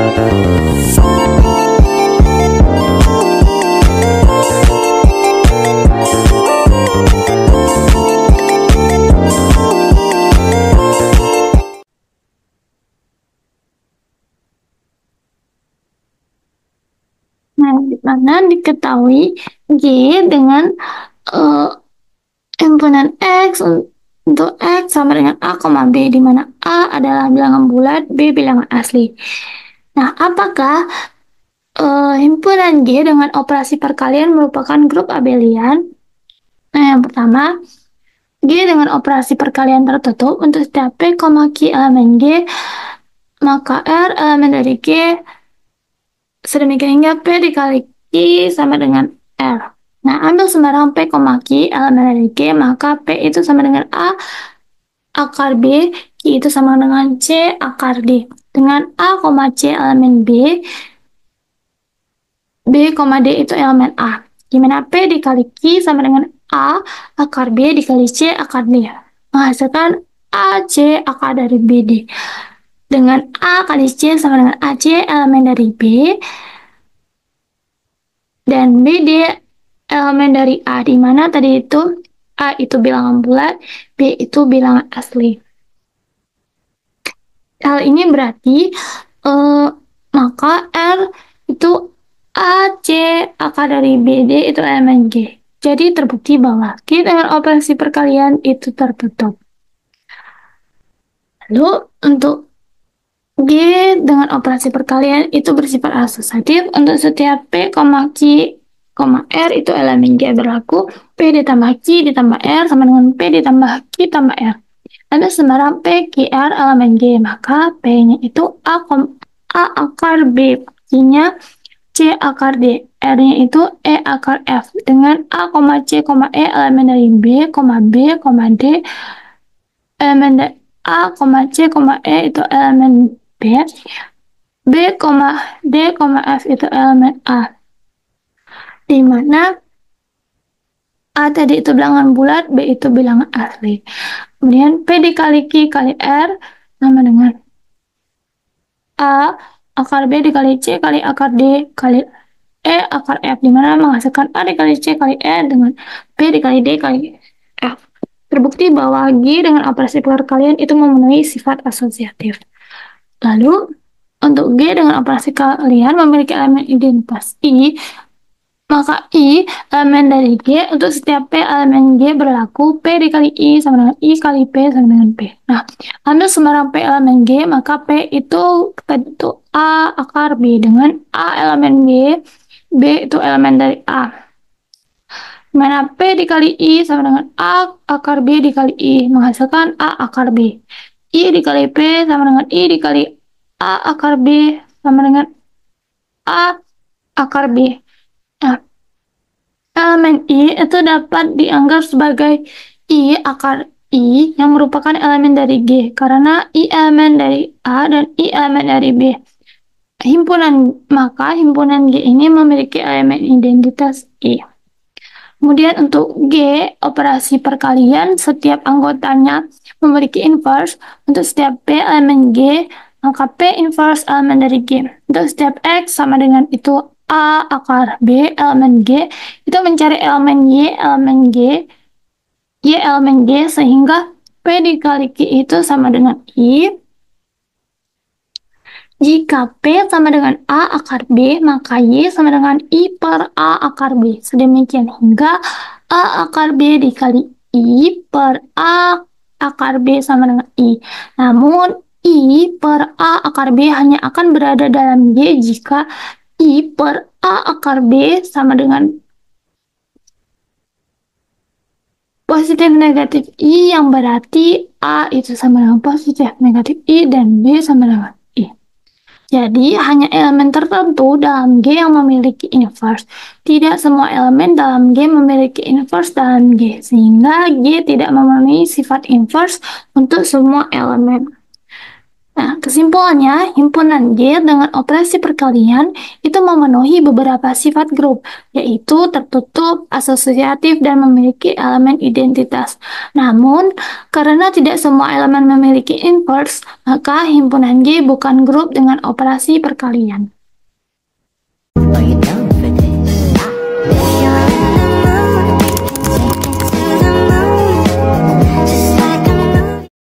Nah, di mana diketahui G dengan himpunan X untuk X sama dengan A, B, di mana A adalah bilangan bulat, B bilangan asli. Nah, apakah himpunan G dengan operasi perkalian merupakan grup abelian? Nah, yang pertama, G dengan operasi perkalian tertutup untuk setiap P, Q elemen G, maka R elemen dari G sedemikian hingga P dikali Q sama dengan R. Nah, ambil sembarang P, Q elemen dari G, maka P itu sama dengan A akar B, Q itu sama dengan C akar D. Dengan A, C elemen B, B, D itu elemen A. Gimana P dikali Q sama dengan A akar B dikali C akar D. Menghasilkan AC akar dari BD. Dengan A kali C sama dengan AC elemen dari B, dan BD elemen dari A, di mana tadi itu A itu bilangan bulat, B itu bilangan asli. Hal ini berarti maka R itu AC akar dari BD itu elemen G. Jadi terbukti bahwa G dengan operasi perkalian itu tertutup. Lalu untuk G dengan operasi perkalian itu bersifat asosiatif untuk setiap P, Q, R itu elemen G berlaku P ditambah Q ditambah R sama dengan P ditambah Q tambah R. Ada sembarang P, Q, R elemen G, maka P-nya itu A akar B, Q-nya C akar D, R-nya itu E akar F. Dengan A, C, E elemen dari B, B, D elemen dari A, C, E itu elemen B, B, D, F itu elemen A. Di mana A tadi itu bilangan bulat, B itu bilangan asli. Kemudian P dikali Q kali R sama dengan A akar B dikali C kali akar D kali E akar F, di mana menghasilkan A dikali C kali E dengan B dikali D kali F. Terbukti bahwa G dengan operasi perkalian itu memenuhi sifat asosiatif. Lalu, untuk G dengan operasi perkalian memiliki elemen identitas I, maka I elemen dari G untuk setiap P elemen G berlaku P dikali I sama dengan I kali P sama dengan P. Nah, ambil sembarang P elemen G, maka P itu tentu A akar B. Dengan A elemen G, B itu elemen dari A. Mana P dikali I sama dengan A akar B dikali I, menghasilkan A akar B. I dikali P sama dengan I dikali A akar B sama dengan A akar B. Nah, elemen I itu dapat dianggap sebagai I akar I yang merupakan elemen dari G, karena I elemen dari A dan I elemen dari B. Maka himpunan G ini memiliki elemen identitas I. Kemudian untuk G, operasi perkalian, setiap anggotanya memiliki inverse. Untuk setiap P elemen G, maka P inverse elemen dari G. Untuk setiap X sama dengan itu A akar B elemen G, itu mencari elemen Y elemen G, Y elemen G, sehingga P dikali Q itu sama dengan I. Jika P sama dengan A akar B, maka Y sama dengan I per A akar B. Sedemikian hingga A akar B dikali I per A akar B sama dengan I. Namun, I per A akar B hanya akan berada dalam Y jika I per A akar B sama dengan positif negatif I, yang berarti A itu sama dengan positif negatif I dan B sama dengan I. Jadi, hanya elemen tertentu dalam G yang memiliki inverse. Tidak semua elemen dalam G memiliki inverse dalam G, sehingga G tidak memenuhi sifat inverse untuk semua elemen. Nah, kesimpulannya, himpunan G dengan operasi perkalian itu memenuhi beberapa sifat grup, yaitu tertutup, asosiatif, dan memiliki elemen identitas. Namun, karena tidak semua elemen memiliki inverse, maka himpunan G bukan grup dengan operasi perkalian.